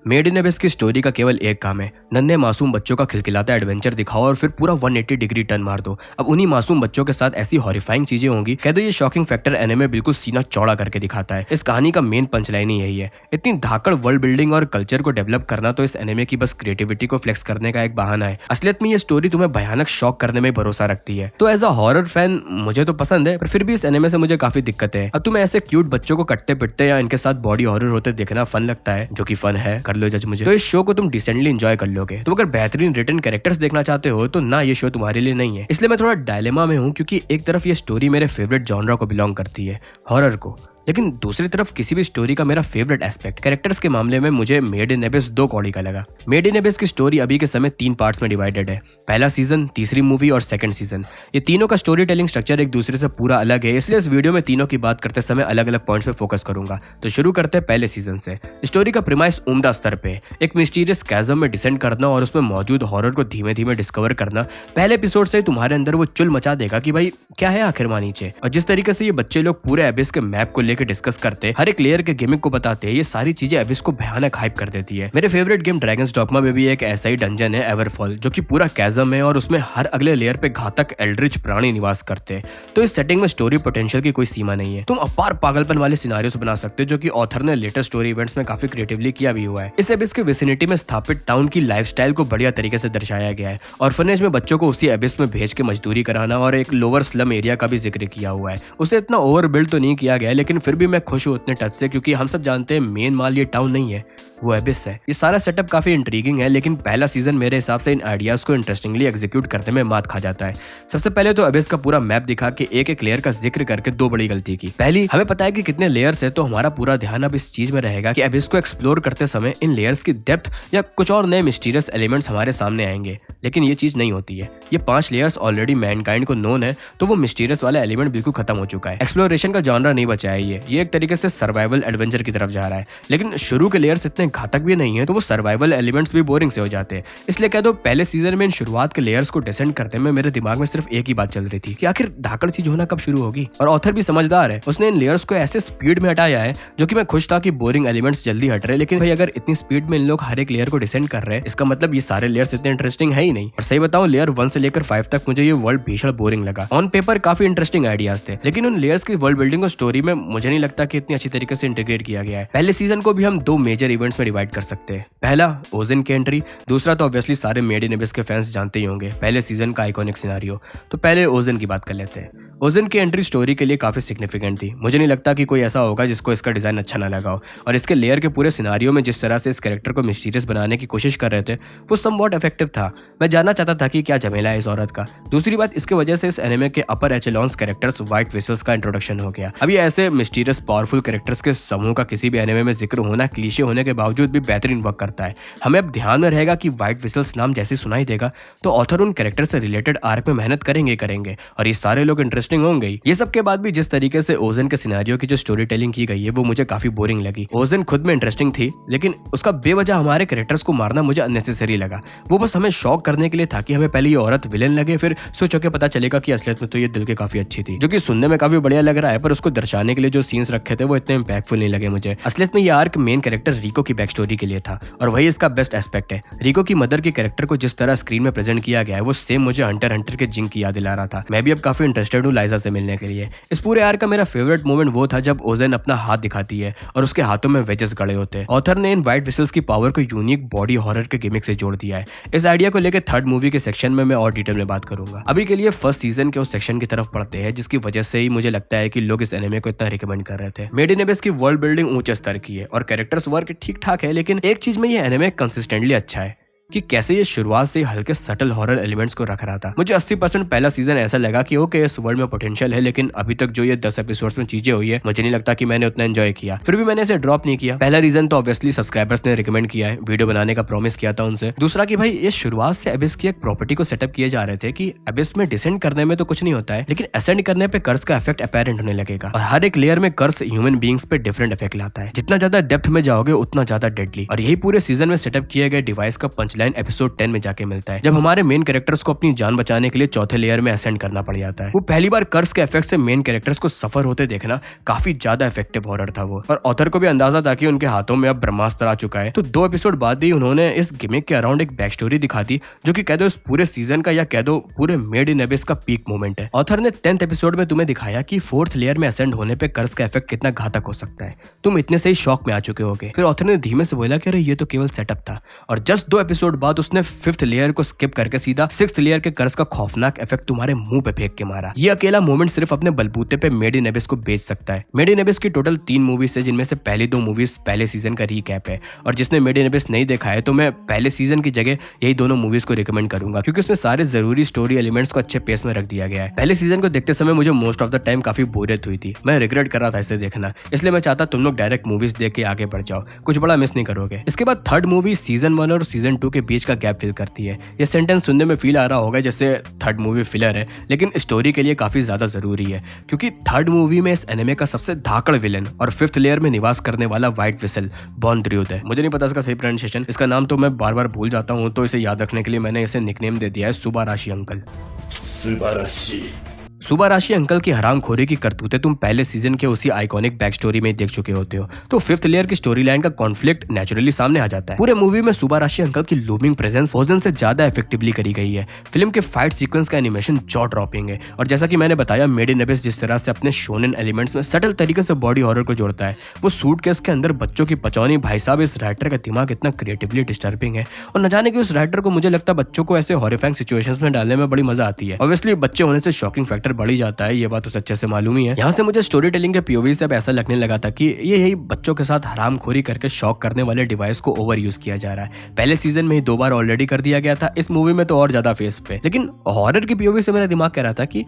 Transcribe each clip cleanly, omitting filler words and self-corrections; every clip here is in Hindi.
मेड इन एबिस की स्टोरी का केवल एक काम है, नन्हे मासूम बच्चों का खिलखिलाता एडवेंचर दिखाओ और फिर पूरा 180 डिग्री टर्न मार दो। अब उन्हीं मासूम बच्चों के साथ ऐसी हॉरिफाइंग चीजें होंगी, कह दो ये शॉकिंग फैक्टर एनिमे बिल्कुल सीना चौड़ा करके दिखाता है। इस कहानी का मेन पंचलाइन ही यही है। इतनी धाकड़ वर्ल्ड बिल्डिंग और कल्चर को डेवलप करना तो इस एनिमे की बस क्रिएटिविटी को फ्लेक्स करने का एक बहाना है। असलियत में ये स्टोरी तुम्हें भयानक शॉक करने में भरोसा रखती है। तो एज अ हॉरर फैन मुझे तो पसंद है, पर फिर भी इस एनिमे से मुझे काफी दिक्कत है। अब तुम्हें ऐसे क्यूट बच्चों को कटते पिटते या इनके साथ बॉडी हॉरर होते देखना फन लगता है, जो कि फन है, कर लो जज मुझे, तो इस शो को तुम डिसेंटली एंजॉय कर लोगे। तुम अगर बेहतरीन रिटर्न कैरेक्टर्स देखना चाहते हो तो ना, ये शो तुम्हारे लिए नहीं है। इसलिए मैं थोड़ा डायलेमा में हूँ, क्योंकि एक तरफ ये स्टोरी मेरे फेवरेट जॉनरा को बिलोंग करती है, हॉरर को, लेकिन दूसरी तरफ किसी भी स्टोरी का मेरा फेवरेट एस्पेक्ट कैरेक्टर्स के मामले में मुझे मेड इन एबिस 2 कौड़ी का लगा। मेड इन एबिस की स्टोरी अभी के समय 3 पार्ट्स में डिवाइडेड है, पहला सीजन, तीसरी मूवी और सेकंड सीजन। ये तीनों का स्टोरी टेलिंग स्ट्रक्चर एक दूसरे से पूरा अलग है, इसलिए इस वीडियो में तीनों की बात करते समय अलग अलग पॉइंट्स पे फोकस करूंगा। तो शुरू करते हैं पहले सीजन से। स्टोरी का प्रीमाइस उम्दा स्तर पे, एक मिस्टीरियस कैज़म में डिसेंड करना और उसमें मौजूद हॉरर को धीमे धीमे डिस्कवर करना। पहले एपिसोड से तुम्हारे अंदर वो चुल मचा देगा कि भाई क्या है आखिर वहां नीचे। और जिस तरीके से ये बच्चे लोग पूरे एबिस के मैप को लेकर डिस्कस करते, हर एक लेयर के गेमिंग को बताते हैं, ये सारी चीजें एबिस को भयानक हाइप कर देती है। मेरे फेवरेट गेम ड्रैगन्स डॉगमा में भी एक ऐसा ही डंजन है, एवरफॉल, जो कि पूरा कैज़म है और उसमें हर अगले लेयर पे घातक एल्ड्रिच प्राणी निवास करते हैं। तो इस सेटिंग में स्टोरी पोटेंशियल की कोई सीमा नहीं है। तुम अपार पागलपन वाले सिनारियोस बना सकते हो, जो कि ऑथर ने लेटेस्ट स्टोरी इवेंट्स में काफी क्रिएटिवली किया भी हुआ है। इस एबिस के विसिनिटी में स्थापित टाउन की लाइफस्टाइल को बढ़िया तरीके से दर्शाया गया है। ऑर्फनेज में बच्चों को उसी एबिस में भेज के मजदूरी कराना और एक लोअर स्लम एरिया का भी जिक्र किया हुआ है। उसे इतना ओवर बिल्ड तो नहीं किया गया, लेकिन फिर भी मैं खुश हूँ उतने टच से, क्योंकि हम सब जानते हैं मेन माल ये टाउन नहीं है, वो एबिस है। ये सारा सेटअप काफी इंट्रीगिंग है, लेकिन पहला सीजन मेरे हिसाब से इन आइडियाज को इंटरेस्टिंगली एग्जीक्यूट करने में मात खा जाता है। सबसे पहले तो एबिस का पूरा मैप दिखा के एक एक लेयर का जिक्र करके 2 बड़ी गलती की। पहली, हमें पता है कि कितने लेयर्स है, तो हमारा पूरा ध्यान अब इस चीज में रहेगा कि एबिस को एक्सप्लोर करते समय इन लेयर्स की डेप्थ या कुछ और नए मिस्टीरियस एलिमेंट्स हमारे सामने आएंगे, लेकिन ये चीज नहीं होती है। ये 5 लेयर्स ऑलरेडी मैनकाइंड को नोन है, तो वो मिस्टीरियस वाला एलिमेंट बिल्कुल खत्म हो चुका है। एक्सप्लोरेशन का जॉनरा नहीं बचा है ये एक तरीके से सर्वाइवल एडवेंचर की तरफ जा रहा है। लेकिन शुरू के लेयर्स इतने घातक भी नहीं है, तो वो सर्वाइवल एलिमेंट्स भी बोरिंग से हो जाते हैं। इसलिए कह दो पहले सीजन में इन शुरुआत के लेयर्स को डिसेंड करते में मेरे दिमाग में सिर्फ एक ही बात चल रही थी कि आखिर धाकड़ चीज होना कब शुरू होगी। और ऑथर भी समझदार है, उसने इन लेयर्स को ऐसे स्पीड में हटाया है जो कि मैं खुश था कि बोरिंग एलिमेंट्स जल्दी हट रहे। लेकिन भाई अगर इतनी स्पीड में इन लोग हर एक लेयर को डिसेंड कर रहे हैं, इसका मतलब ये सारे लेयर्स इतने इंटरेस्टिंग है ही नहीं। और सही बताऊं, लेयर 1 से लेकर 5 तक मुझे ये वर्ल्ड भीषण बोरिंग लगा। ऑन पेपर काफी इंटरेस्टिंग आइडियाज थे, लेकिन उन लेयर्स की वर्ल्ड बिल्डिंग और स्टोरी में मुझे नहीं लगता कि इतनी अच्छी तरीके से इंटीग्रेट किया गया है। पहले सीजन को भी हम 2 मेजर इवेंट्स में डिवाइड कर सकते हैं। पहला ओजन की एंट्री, दूसरा तो ऑब्वियसली सारे मेड इन एबिस के फैंस जानते ही होंगे, पहले सीजन का आइकॉनिक सिनेरियो। तो पहले ओजन की बात कर लेते हैं। ओजन की एंट्री स्टोरी के लिए काफी सिग्निफिकेंट थी। मुझे नहीं लगता कि कोई ऐसा होगा जिसको इसका डिजाइन अच्छा ना लगा हो, और इसके लेयर के पूरे सिनारियो में जिस तरह से इस कैरेक्टर को मिस्टीरियस बनाने की कोशिश कर रहे थे, वो समवॉट इफेक्टिव था। मैं जानना चाहता था कि क्या झमेला है इस औरत का। दूसरी बात, इसके वजह से इस एनिमे के अपर एचेलॉन्स कैरेक्टर्स व्हाइट विसल्स का इंट्रोडक्शन हो गया। अब ये ऐसे मिस्टीरियस पावरफुल कैरेक्टर्स के समूह का किसी भी एनिमे में जिक्र होना क्लीशे होने के बावजूद भी बेहतरीन वर्क करता है। हमें अब ध्यान में रहेगा कि व्हाइट विसल्स नाम जैसे सुनाई देगा तो ऑथर उन कैरेक्टर से रिलेटेड आर्क में मेहनत करेंगे और ये सारे लोग इंटरेस्टिंग होंगे। ये सब के बाद भी जिस तरीके से ओजन के सिनेरियो की जो स्टोरी टेलिंग की गई है, वो मुझे काफी बोरिंग लगी। ओजन खुद में इंटरेस्टिंग थी, लेकिन उसका बेवजह हमारे कैरेक्टर्स को मारना मुझे अननेसेसरी लगा। वो बस हमें शॉक करने के लिए था कि हमें पहले ये औरत विलेन लगे, फिर सोच के पता चलेगा कि असलियत में तो ये दिल के काफी अच्छी थी, जो कि सुनने में काफी बढ़िया लग रहा है, पर उसको दर्शाने के लिए जो सीन्स रखे थे वो इतने इंपैक्टफुल नहीं लगे मुझे। असलियत में ये आर्क मेन कैरेक्टर रिको की बैक स्टोरी के लिए था, और वही इसका बेस्ट एस्पेक्ट है। रिको की मदर के कैरेक्टर को जिस तरह स्क्रीन में प्रेजेंट किया गया है, वो सेम मुझे हंटर के जिंग की याद दिला रहा था। मैं भी अब काफी इंटरेस्टेड हूँ लाइजा से मिलने के लिए। इस पूरे आर्क का मेरा फेवरेट मोमेंट वो था जब ओजन अपना हाथ दिखाती है और उसके हाथों में वेजेस गड़े होते हैं। ऑथर ने इन व्हाइट विसल्स की पावर को यूनिक बॉडी हॉरर के गिमिक से जोड़ दिया है। इस आइडिया को लेकर थर्ड मूवी के सेक्शन में मैं और डिटेल में बात करूंगा। अभी के लिए फर्स्ट सीजन के उस सेक्शन की तरफ पढ़ते हैं जिसकी वजह से ही मुझे लगता है कि लोग इस एनिमे को इतना रिकमेंड कर रहे थे। मेड इन एबिस की वर्ल्ड बिल्डिंग ऊंचे स्तर की है और कैरेक्टर्स वर्क ठीक ठाक है, लेकिन एक चीज में ये एनिमे कंसिस्टेंटली अच्छा है कि कैसे ये शुरुआत से हल्के सटल हॉरर एलिमेंट्स को रख रहा था। मुझे 80% पहला सीजन ऐसा लगा कि ओके इस वर्ल्ड में पोटेंशियल है, लेकिन अभी तक जो ये 10 एपिसोड्स में चीजें हुई है, मुझे नहीं लगता कि मैंने उतना एंजॉय किया। फिर भी मैंने इसे ड्रॉप नहीं किया। पहला रीजन तो ऑब्वियसली सब्सक्राइबर्स ने रिकमेंड किया है, वीडियो बनाने का प्रॉमिस किया था उनसे। दूसरा कि भाई ये शुरुआत से एबिस की एक प्रॉपर्टी को सेटअप किए जा रहे थे कि एबिस में डिसेंड करने में तो कुछ नहीं होता है, लेकिन असेंड करने पे कर्स का इफेक्ट अपेरेंट होने लगेगा, और हर एक लेयर में कर्स ह्यूमन बीइंग्स पे डिफरेंट इफेक्ट लाता है। जितना ज्यादा डेप्थ में जाओगे उतना ज्यादा डेडली, और यही पूरे सीजन में सेटअप किए गए डिवाइस का पंच लाइन एपिसोड 10 में जाके मिलता है, जब हमारे मेन कैरेक्टर्स को अपनी जान बचाने के लिए चौथे लेयर में असेंड करना पड़ जाता है। वो पहली बार कर्स के इफेक्ट से मेन कैरेक्टर्स को सफर होते देखना काफी ज्यादा इफेक्टिव हॉरर था वो, और ऑथर को भी अंदाजा था कि उनके हाथों में अब ब्रह्मास्त्र आ चुका है। तो 2 एपिसोड बाद ही उन्होंने इस गिमिक के अराउंड एक बैक स्टोरी दिखा दी, जो कि कह दो इस पूरे सीजन का या कह दो पूरे मेड इन एबिस का पीक मोमेंट है। ऑथर ने 10th एपिसोड में तुम्हें दिखाया कि 4th लेयर में असेंड होने पे कर्स का इफेक्ट कितना घातक हो सकता है। तुम इतने से ही शॉक में आ चुके होगे। फिर ऑथर ने धीमे से बोला कि अरे ये तो केवल सेटअप था, और जस्ट 2 एपिसोड बाद उसने 5th लेयर को स्किप करके सीधा 6th लेयर के कर्स का खौफनाक इफेक्ट तुम्हारे मुंह पे फेंक के मारा। ये अकेला मोमेंट सिर्फ अपने बलबूते पे मेड इन एबिस को बेच सकता है। मेड इन एबिस की टोटल 3 मूवीज है, जिनमें से पहली 2 मूवीज पहले सीजन का रीकैप है, और जिसने मेड इन एबिस नहीं देखा है तो मैं पहले सीजन की जगह यही दोनों मूवीज को रिकमेंड करूंगा, क्योंकि उसमें सारे जरूरी स्टोरी एलिमेंट्स को अच्छे पेस में रख दिया गया है। पहले सीजन को देखते समय मुझे मोस्ट ऑफ द टाइम काफी बोरियत हुई थी, मैं रिग्रेट कर रहा था इसे देखना, इसलिए मैं चाहता तुम लोग डायरेक्ट मूवीज देख के आगे बढ़ जाओ, कुछ बड़ा मिस नहीं करोगे। इसके बाद 3rd मूवी सीजन 1 और सीजन 2 के बीच का गैप फिल करती है। ये सेंटेंस सुनने में फील आ रहा होगा जैसे 3rd मूवी फिलर है, लेकिन स्टोरी के लिए काफी ज्यादा जरूरी है, क्योंकि 3rd मूवी में इस एनिमे का सबसे धाकड़ विलन और 5th लेयर में निवास करने वाला व्हाइट विसल बॉन ड्र्यूथ है। मुझे नहीं पता इसका सही प्रोनाउंसिएशन, इसका नाम तो मैं बार बार भूल जाता हूँ, तो इसे याद रखने के लिए मैंने इसे निकनेम दे दिया है सुबाराशी अंकल। सुबाराशी अंकल की हरामखोरी की करतूतें तुम पहले सीजन के उसी आइकॉनिक बैक स्टोरी में देख चुके होते हो, तो 5th लेयर की स्टोरी लाइन का कॉन्फ्लिक्ट नेचुरली सामने आ जाता है। पूरे मूवी में सुबाराशी अंकल की लूमिंग प्रेजेंस ओजन से ज्यादा इफेक्टिवली करी गई है। फिल्म के फाइट सीक्वेंस का एनिमेशन जॉ ड्रॉपिंग है, और जैसा कि मैंने बताया मेड इन एबिस जिस तरह से अपने शोनेन एलिमेंट्स में सटल तरीके से बॉडी हॉरर को जोड़ता है, वो सूटकेस के अंदर बच्चों की पचौनी, भाई साहब इस राइटर का दिमाग इतना क्रिएटिवली डिस्टर्बिंग है, और न जाने कि उस राइटर को मुझे लगता है बच्चों को ऐसे हॉरिफाइंग सिचुएशंस में डालने में बड़ी मजा आती है। ऑब्वियसली बच्चे होने से शॉकिंग फैक्टर बढ़ ही जाता है, ये बात तो सच्चे से मालूम ही है। यहाँ से मुझे स्टोरी टेलिंग के पीओवी से अब ऐसा लगने लगा था कि ये यही बच्चों के साथ हरामखोरी करके शॉक करने वाले डिवाइस को ओवर यूज किया जा रहा है। पहले सीजन में ही 2 बार ऑलरेडी कर दिया गया था, इस मूवी में तो और ज्यादा फेस पे। लेकिन हॉरर की पीओवी से मेरा दिमाग कह रहा था कि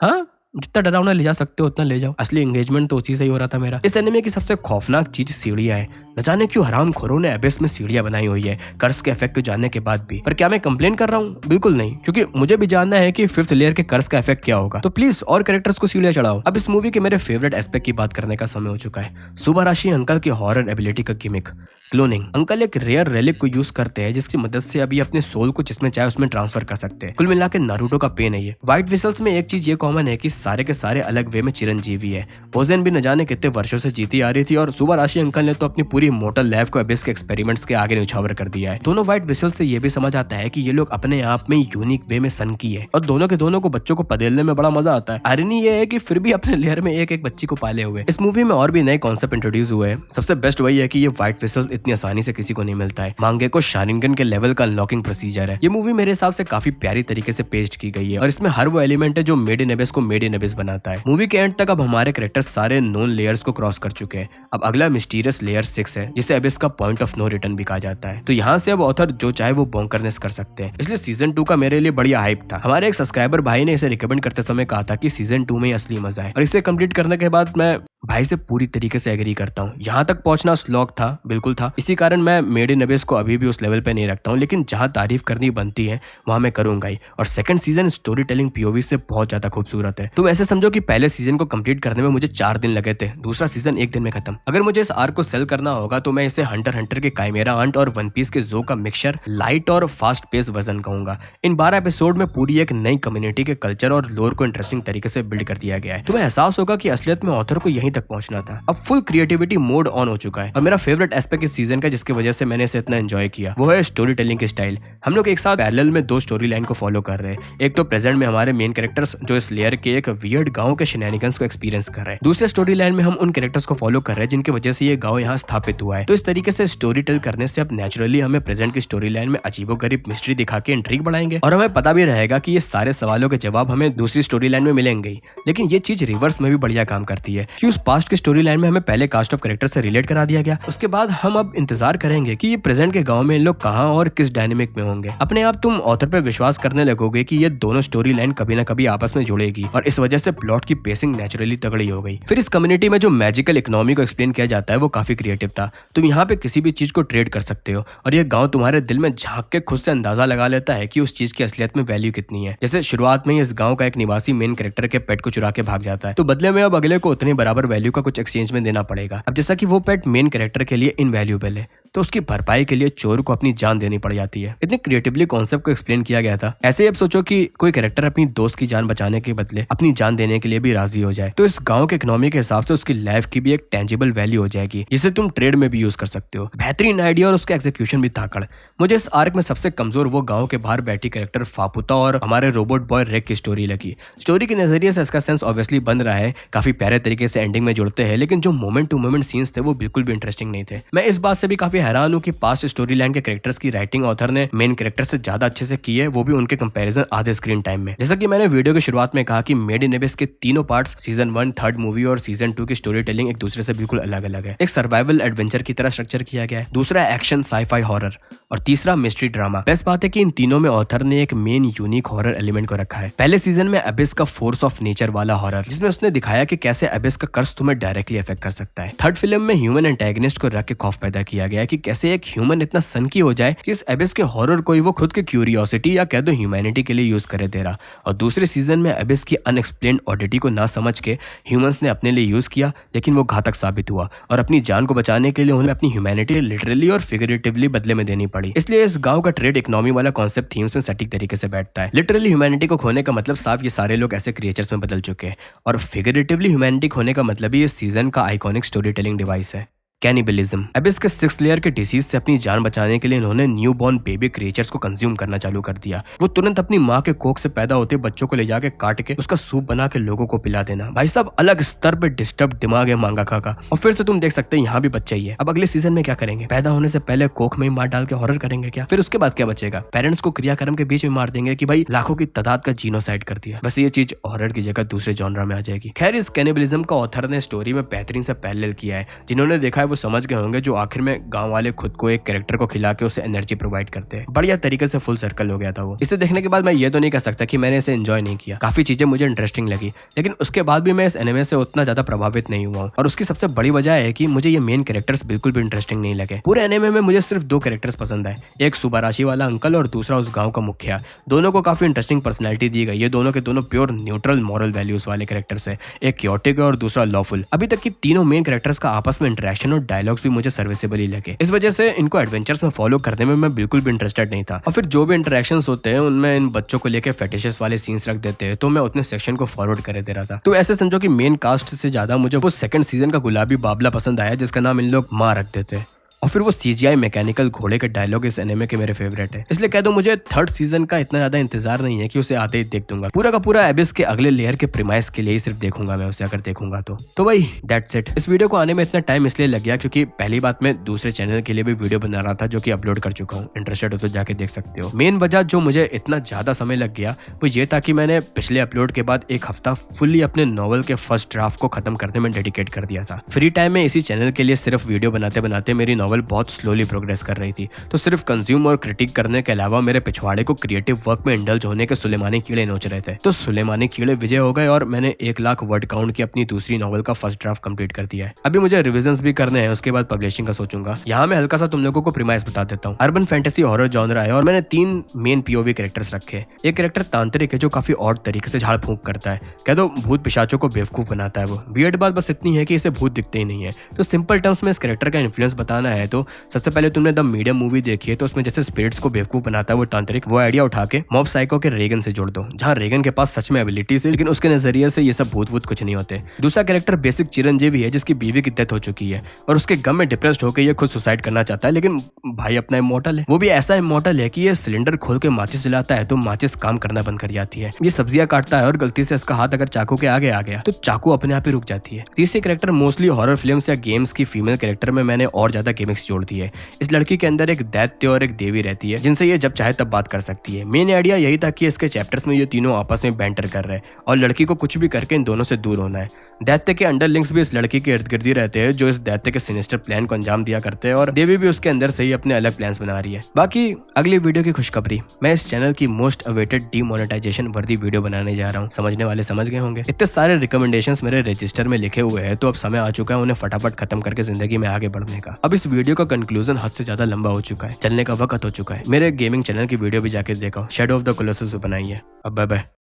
हाँ, जितना डरावना ले जा सकते हो उतना ले जाओ। असली एंगेजमेंट तो उसी से ही हो रहा था मेरा। इस एनिमे की सबसे खौफनाक चीज सीढ़ियां हैं। न जाने क्यों हरामखोरों ने एबिस में सीढ़ियां बनाई हुई है कर्स के इफेक्ट को जानने के बाद भी। पर क्या मैं कंप्लेन कर रहा हूँ? बिल्कुल नहीं, क्योंकि मुझे भी जानना है कि 5th लेयर के कर्स का इफेक्ट क्या होगा। तो प्लीज और कैरेक्टर्स को सीढ़ियां चढ़ाओ। अब इस मूवी के मेरे फेवरेट एस्पेक्ट की बात करने का समय हो चुका है। सुबाराशी अंकल की हॉरर एबिलिटी का गिमिक क्लोनिंग। अंकल एक रेयर रेलिक को यूज करते हैं जिसकी मदद से अभी अपने सोल को जिसमें चाहे उसमें ट्रांसफर कर सकते हैं। कुल मिला के नारुतो का पेन है ये। व्हाइट विसल्स में एक चीज ये कॉमन है कि सारे के सारे अलग वे में चिरंजीवी है। ओजेन भी न जाने कितने वर्षों से जीती आ रही थी, और सुबाराशी अंकल ने तो अपनी पूरी मोटल लाइफ को एबिस के एक्सपेरिमेंट्स के आगे न्यौछावर कर दिया है। दोनों व्हाइट विसल्स से ये भी समझ आता है कि ये लोग अपने आप में यूनिक वे में सनकी है, और दोनों के दोनों को बच्चों को पदेलने में बड़ा मजा आता है। आयरनी ये है कि फिर भी अपने लेयर में एक एक बच्ची को पाले हुए। इस मूवी में और भी नए कॉन्सेप्ट इंट्रोड्यूस हुए हैं। सबसे बेस्ट वही है कि ये व्हाइट विसल्स इतनी आसानी से किसी को नहीं मिलता है। मांगे को शारिंगन के लेवल का अनलॉकिंग प्रोसीजर है। ये मूवी मेरे हिसाब से काफी प्यारी तरीके से पेस्ट की गई है, और इसमें हर वो एलिमेंट है जो मेड इन एबिस को मेड इन एबिस बनाता है। मूवी के एंड तक अब हमारे कैरेक्टर्स सारे नोन लेयर्स को क्रॉस कर चुके हैं। अब अगला मिस्टीरियस लेयर 6 है, जिसे एबिस का पॉइंट ऑफ नो रिटर्न भी कहा जाता है। तो यहाँ से अब ऑथर जो चाहे वो बोंकरनेस कर सकते हैं। इसलिए सीजन 2 का मेरे लिए बढ़िया हाइप था। हमारे एक सब्सक्राइबर भाई ने इसे रिकमेंड करते समय कहा था कि सीजन 2 में ही असली मजा है, और इसे कंप्लीट करने के बाद मैं भाई से पूरी तरीके से एग्री करता हूँ। यहाँ तक पहुंचना स्लॉग था, बिल्कुल था। इसी कारण मैं मेड इन एबिस को अभी भी उस लेवल पे नहीं रखता हूँ, लेकिन जहाँ तारीफ करनी बनती है वहाँ मैं करूंगा ही। और second season story telling POV से बहुत ज्यादा खूबसूरत है। तुम ऐसे समझो कि पहले सीजन को कंप्लीट करने में मुझे 4 दिन लगे थे, दूसरा सीजन 1 दिन में खत्म। अगर मुझे इस आर्क को सेल करना होगा तो मैं इसे हंटर के काइमेरा आंट और वन पीस के जो का मिक्सचर लाइट और फास्ट पेस वर्जन कहूंगा। इन 12 एपिसोड में पूरी एक नई कम्युनिटी के कल्चर और लोर को इंटरेस्टिंग तरीके से बिल्ड कर दिया गया है। तुम्हें एहसास होगा कि असलियत में ऑथर को यहीं तक पहुंचना था। अब फुल क्रिएटिविटी मोड ऑन हो चुका है, और मेरा फेवरेट एस्पेक्ट इस सीजन का जिसकी वजह से मैंने इसे इतना एंजॉय किया वो है स्टोरी टेलिंग की स्टाइल। हम लोग एक साथ पैरेलल में 2 स्टोरी लाइन को फॉलो कर रहे हैं। एक तो प्रेजेंट में हमारे मेन कैरेक्टर्स जो इस लेयर के एक वियर्ड गांव के शेनैनिगन्स को एक्सपीरियंस कर रहे हैं। दूसरे स्टोरी लाइन में हम उन कैरेक्टर्स को फॉलो कर रहे हैं जिनकी वजह से ये गांव यहाँ स्थापित हुआ है। तो इस तरीके से स्टोरी टेल करने से अब नेचुरली हमें प्रेजेंट की स्टोरी लाइन में अजीबोगरीब मिस्ट्री दिखा के इंट्रिग बढ़ाएंगे, और हमें पता भी रहेगा कि ये सारे सवालों के जवाब हमें दूसरी स्टोरी लाइन में मिलेंगे। लेकिन ये चीज रिवर्स में भी बढ़िया काम करती है कि उस पास्ट की स्टोरी लाइन में हमें पहले कास्ट ऑफ कैरेक्टर से रिलेट करा दिया गया। उसके बाद हम अब इंतजार करेंगे कि ये प्रेजेंट के गांव में इन लोग कहां और किस डायनेमिक में होंगे। अपने आप तुम ऑथर पे विश्वास करने लगोगे कि ये दोनों स्टोरी लाइन कभी ना कभी आपस में जुड़ेगी, और इस वजह से प्लॉट की पेसिंग नेचुरली तगड़ी हो गई। फिर इस कम्युनिटी में जो मैजिकल इकोनॉमी को एक्सप्लेन किया जाता है वो काफी क्रिएटिव था। तुम यहाँ पे किसी भी चीज को ट्रेड कर सकते हो, और ये गाँव तुम्हारे दिल में झांक के खुद से अंदाजा लगा लेता है कि उस चीज की असलियत में वैल्यू कितनी है। जैसे शुरुआत में इस गाँव का एक निवासी मेन कैरेक्टर के पेट को चुरा के भाग जाता है, तो बदले में अब अगले को उतनी बराबर वैल्यू का कुछ एक्सचेंज में देना पड़ेगा। अब जैसा कि वो पेट मेन कैरेक्टर के लिए इनवैल्यूएबल है, तो उसकी भरपाई के लिए चोर को अपनी जान देनी पड़ जाती है। इतने क्रिएटिवली कॉन्सेप्ट को एक्सप्लेन किया गया था। ऐसे अब सोचो कि कोई कैरेक्टर अपनी दोस्त की जान बचाने के बदले अपनी जान देने के लिए भी राजी हो जाए, तो इस गांव के इकोनॉमी के हिसाब से उसकी लाइफ की भी एक टेंजिबल वैल्यू हो जाएगी, जिसे तुम ट्रेड में भी यूज कर सकते हो। बेहतरीन आइडिया और उसका एग्जीक्यूशन भी ताकड़। मुझे इस आर्क में सबसे कमजोर वो गांव के बाहर बैठी कैरेक्टर फापुता और हमारे रोबोट बॉय रेक की स्टोरी लगी। स्टोरी के नजरिए से इसका सेंस ऑब्वियसली बन रहा है, काफी प्यारे तरीके से एंडिंग में जुड़ते हैं, लेकिन जो मोमेंट टू मोमेंट सीन्स थे वो बिल्कुल भी इंटरेस्टिंग नहीं थे। मैं इस बात से भी काफी हैरान हूँ कि पास्ट स्टोरी लाइन के कैरेक्टर्स की राइटिंग ऑथर ने मेन कैरेक्टर से ज्यादा अच्छे से की है, वो भी उनके कंपैरिजन आधे स्क्रीन टाइम में। जैसा कि मैंने वीडियो की शुरुआत में कहा कि मेड इन एबिस के तीनों पार्ट्स सीजन 1, थर्ड मूवी और सीजन 2 की स्टोरी टेलिंग एक दूसरे से बिल्कुल अलग अलग है। एक सर्वाइवल एडवेंचर की तरह स्ट्रक्चर किया गया है, दूसरा एक्शन साई-फाई हॉरर और तीसरा मिस्ट्री ड्रामा। बेस्ट बात है कि इन तीनों में ऑथर ने एक मेन यूनिक हॉरर एलिमेंट को रखा है। पहले सीजन में एबिस का फोर्स ऑफ नेचर वाला हॉरर, जिसमें उसने दिखाया कि कैसे एबिस का कर्ज तुम्हें डायरेक्टली अफेक्ट कर सकता है। थर्ड फिल्म में ह्यूमन एंटेगनिस्ट को रख के खौफ पैदा किया गया कि कैसे एक ह्यूमन इतना सनकी हो जाए कि इस एबिस के हॉरर को ही वो खुद के क्यूरियोसिटी या कह दो ह्यूमैनिटी के लिए यूज करे दे रहा। और दूसरे सीजन में एबिस की अनएक्सप्लेन्ड ऑडिटी को ना समझ के ह्यूमंस ने अपने लिए यूज किया, लेकिन वो घातक साबित हुआ और अपनी जान को बचाने के लिए उन्हें अपनी ह्यूमैनिटी लिटरली और फिगरेटिवली बदले में देनी पड़ी। इसलिए इस गांव का ट्रेड इकोनॉमी वाला कॉन्सेप्ट थीम्स में सटीक तरीके से बैठता है। लिटरली ह्यूमैनिटी को खोने का मतलब साफ ये सारे लोग ऐसे क्रिएचर्स में बदल चुके हैं, और फिगरेटिवली ह्यूमैनिटी खोने का मतलब ही इस सीजन का आइकॉनिक स्टोरी टेलिंग डिवाइस है, कैनिबलिज्म। एबिस के 6th लेयर के डिसीज से अपनी जान बचाने के लिए इन्होंने न्यू बॉर्न बेबी क्रिएचर्स को कंज्यूम करना चालू कर दिया। वो तुरंत अपनी माँ के कोख से पैदा होते बच्चों को ले जाके काट के उसका सूप बना के लोगों को पिला देना। भाई साहब, अलग स्तर पे डिस्टर्ब दिमाग है मांगाका का। और फिर से तुम देख सकते हैं यहाँ भी बच्चा ही है। अब अगले सीजन में क्या करेंगे? पैदा होने से पहले कोख में ही मार डाल के हॉरर करेंगे क्या? फिर उसके बाद क्या बचेगा? पेरेंट्स को क्रियाक्रम के बीच में मार देंगे कि भाई लाखों की तादाद का जीनोसाइड कर दिया। बस ये चीज हॉरर की जगह दूसरे जॉनरा में आ जाएगी। खैर, इस कैनिबलिज्म का ऑथर ने स्टोरी में बेहतरीन से पैरेलल किया है। जिन्होंने देखा है वो समझ गए होंगे, आखिर में गांव वाले खुद को एक कैरेक्टर को खिला के उसे एनर्जी प्रोवाइड करते हैं। बढ़िया तरीके से फुल सर्कल हो गया था वो। इसे देखने के बाद मैं ये तो नहीं कह सकता कि मैंने इसे एंजॉय नहीं किया। काफी चीजें मुझे इंटरेस्टिंग लगी, लेकिन उसके बाद भी मैं इस एनिमे से उतना ज्यादा प्रभावित नहीं हुआ। और उसकी सबसे बड़ी वजह है कि मुझे ये मेन कैरेक्टर्स बिल्कुल भी इंटरेस्टिंग नहीं लगे। पूरे एनिमे में मुझे सिर्फ 2 कैरेक्टर्स पसंद आए, एक सुबाराशी वाला अंकल और दूसरा उस गाँव का मुखिया। दोनों को काफी इंटरेस्टिंग पर्सनैलिटी दी गई। ये दोनों के दोनों प्योर न्यूट्रल मॉरल वैल्यूज वाले कैरेक्टर्स है, एक क्योटिक और दूसरा लॉफुल। अभी तक की तीनों मेन कैरेक्टर्स का आपस में इंटरेक्शन और डायलॉग्स भी मुझे सर्विसेबल ही लगे। इस वजह से इनको एडवेंचर्स में फॉलो करने में मैं बिल्कुल भी इंटरेस्टेड नहीं था। और फिर जो भी इंटरेक्शंस होते हैं उनमें इन बच्चों को लेकर फेटिशेस वाले सीन्स रख देते हैं, तो मैं उतने सेक्शन को फॉरवर्ड कर दे रहा था। तो ऐसे समझो कि मेन कास्ट से ज्यादा मुझे वो सेकंड सीजन का गुलाबी बाबला पसंद आया, जिसका नाम इन लोग माँ रख देते हैं। और फिर वो सीजीआई मैकेनिकल घोड़े के डायलॉग इस एनिमे के मेरे फेवरेट है। इसलिए कह दो मुझे थर्ड सीजन का इतना ज्यादा इंतजार नहीं है कि उसे आते ही देख दूंगा। पूरा का पूरा एबिस के अगले लेयर के प्रीमाइस के लिए ही सिर्फ देखूंगा मैं उसे, अगर देखूंगा तो भाई दैट्स इट। इस वीडियो को आने में इतना टाइम इसलिए लग गया क्योंकि पहली बात मैं दूसरे चैनल के लिए भी वीडियो बना रहा था, जो कि अपलोड कर चुका हूँ। इंटरेस्टेड हो तो जाके देख सकते हो। मेन वजह जो मुझे इतना ज्यादा समय लग गया वो ये था कि मैंने पिछले अपलोड के बाद एक हफ्ता फुल्ली अपने नॉवल के फर्स्ट ड्राफ्ट को खत्म करने में डेडिकेट कर दिया था। फ्री टाइम में इसी चैनल के लिए सिर्फ वीडियो बनाते बनाते मेरी नॉवल बहुत स्लोली प्रोग्रेस कर रही थी। तो सिर्फ कंज्यूम और क्रिटिक करने के अलावा मेरे पिछवाड़े को क्रिएटिव वर्क में इंडल्ज होने के सुलेमानी कीड़े नोच रहे थे। तो सुलेमानी कीड़े विजय हो गए और मैंने 1 लाख वर्ड काउंट की अपनी दूसरी नॉवल का फर्स्ट ड्राफ्ट कंप्लीट कर दिया है। अभी मुझे रिविजन्स भी करने हैं, उसके बाद पब्लिशिंग का सोचूंगा। यहाँ मैं हल्का सा तुम लोगों को प्रीमाइस बता देता हूँ। अर्बन फैंटेसी हॉरर जॉनरा है और मैंने 3 मेन पीओवी कैरेक्टर्स रखे। एक कैरेक्टर तांत्रिक है जो काफी ऑड तरीके से झाड़ फूंक करता है, कह दो भूत पिशाचों को बेवकूफ बनाता है। वो वियर्ड बात बस इतनी है कि इसे भूत दिखते ही नहीं है। तो सिंपल टर्म्स में इस कैरेक्टर का इन्फ्लुएंस बताना है तो सबसे पहले तुमने द मीडियम मूवी देखी है, तो उसमें जैसे स्पिरिट्स को बेवकूफ बनाता है वो तांत्रिक, वो आइडिया उठा के मॉब साइको के रेगन से जोड़ दो, जहाँ रेगन के पास सच में एबिलिटीज है लेकिन उसके नजरिए से ये सब भूत वूत कुछ नहीं होते। दूसरा कैरेक्टर बेसिक चिरंजीवी है जिसकी बीवी की डेथ हो चुकी है और उसके गम में डिप्रेस्ड होकर ये खुद सुसाइड करना चाहता है, लेकिन भाई अपना इमॉर्टल है। वो भी ऐसा इमॉर्टल है कि ये सिलेंडर खोल के माचिस जलाता है तो माचिस काम करना बंद कर जाती है। ये सब्जियां काटता है और गलती से इसका हाथ अगर चाकू के आगे आ गया तो चाकू अपने आप ही रुक जाती है। तीसरे कैरेक्टर मोस्टली हॉरर फिल्म्स या गेम्स की फीमेल कैरेक्टर में मैंने और ज्यादा गिमिक्स जोड़ दी है। इस लड़की के अंदर एक दैत्य और एक देवी रहती है जिनसे ये जब चाहे तब बात कर सकती है। मेन आइडिया यही था कि इसके चैप्टर्स में ये तीनों आपस में बैंटर कर रहे हैं और लड़की को कुछ भी करके इन दोनों से दूर होना है। दैत्य के अंडरलिंक्स भी इस लड़की के इर्द गिर्द ही रहते हैं जो इस दैत्य के सिनिस्टर प्लान को अंजाम दिया करते हैं और देवी भी उसके अंदर से ही अपने अलग प्लान्स बना रही है। बाकी अगली वीडियो की खुशखबरी, मैं इस चैनल की मोस्ट अवेटेड डीमोनेटाइजेशन वर्दी वीडियो बनाने जा रहा हूँ। समझने वाले समझ गए होंगे। इतने सारे रिकमेंडेशंस मेरे रजिस्टर में लिखे हुए हैं तो अब समय आ चुका है उन्हें फटाफट खत्म करके जिंदगी में आगे बढ़ने का। अब इस वीडियो का कंक्लूजन हद से ज्यादा लंबा हो चुका है, चलने का वक्त हो चुका है। मेरे गेमिंग चैनल की वीडियो भी जाके देखो, शैडो ऑफ द कोलोसस बनाई है। अब बाय बाय।